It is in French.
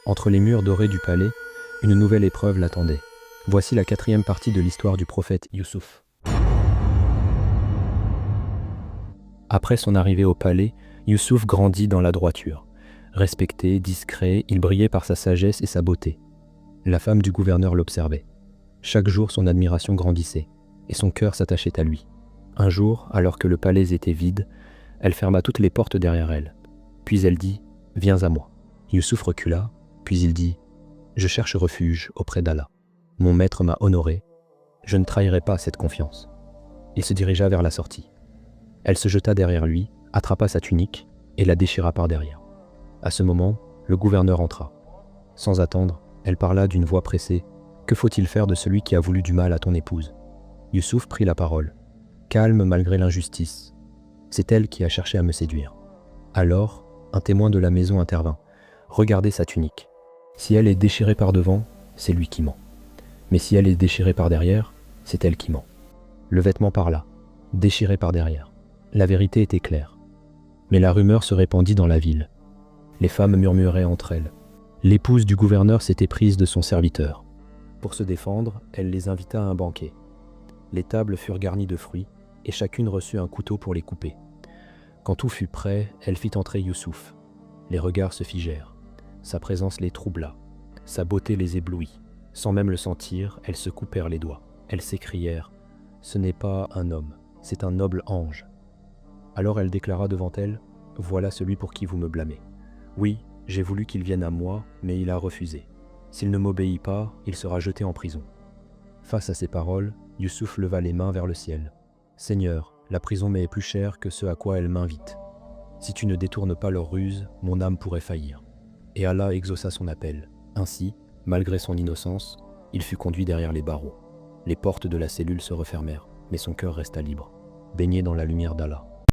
Entre les murs dorés du palais, une nouvelle épreuve l'attendait. Voici la 4e partie de l'histoire du prophète Youssouf. Après son arrivée au palais, Youssouf grandit dans la droiture. Respecté, discret, il brillait par sa sagesse et sa beauté. La femme du gouverneur l'observait. Chaque jour, son admiration grandissait, et son cœur s'attachait à lui. Un jour, alors que le palais était vide, elle ferma toutes les portes derrière elle. Puis elle dit « Viens à moi ». Youssouf recula, puis il dit « Je cherche refuge auprès d'Allah. Mon maître m'a honoré, je ne trahirai pas cette confiance. » Il se dirigea vers la sortie. Elle se jeta derrière lui, attrapa sa tunique et la déchira par derrière. À ce moment, le gouverneur entra. Sans attendre, elle parla d'une voix pressée. « Que faut-il faire de celui qui a voulu du mal à ton épouse ?» Youssouf prit la parole. Calme malgré l'injustice. C'est elle qui a cherché à me séduire. Alors, un témoin de la maison intervint. Regardez sa tunique. Si elle est déchirée par devant, c'est lui qui ment. Mais si elle est déchirée par derrière, c'est elle qui ment. Le vêtement parla, déchiré par derrière. La vérité était claire. Mais la rumeur se répandit dans la ville. Les femmes murmuraient entre elles. L'épouse du gouverneur s'était prise de son serviteur. Pour se défendre, elle les invita à un banquet. Les tables furent garnies de fruits, et chacune reçut un couteau pour les couper. Quand tout fut prêt, elle fit entrer Youssouf. Les regards se figèrent. Sa présence les troubla. Sa beauté les éblouit. Sans même le sentir, elles se coupèrent les doigts. Elles s'écrièrent « Ce n'est pas un homme, c'est un noble ange. » Alors elle déclara devant elle « Voilà celui pour qui vous me blâmez. Oui, j'ai voulu qu'il vienne à moi, mais il a refusé. S'il ne m'obéit pas, il sera jeté en prison. » Face à ces paroles, Youssouf leva les mains vers le ciel. « Seigneur, la prison m'est plus chère que ce à quoi elle m'invite. Si tu ne détournes pas leur ruse, mon âme pourrait faillir. » Et Allah exauça son appel. Ainsi, malgré son innocence, il fut conduit derrière les barreaux. Les portes de la cellule se refermèrent, mais son cœur resta libre, baigné dans la lumière d'Allah.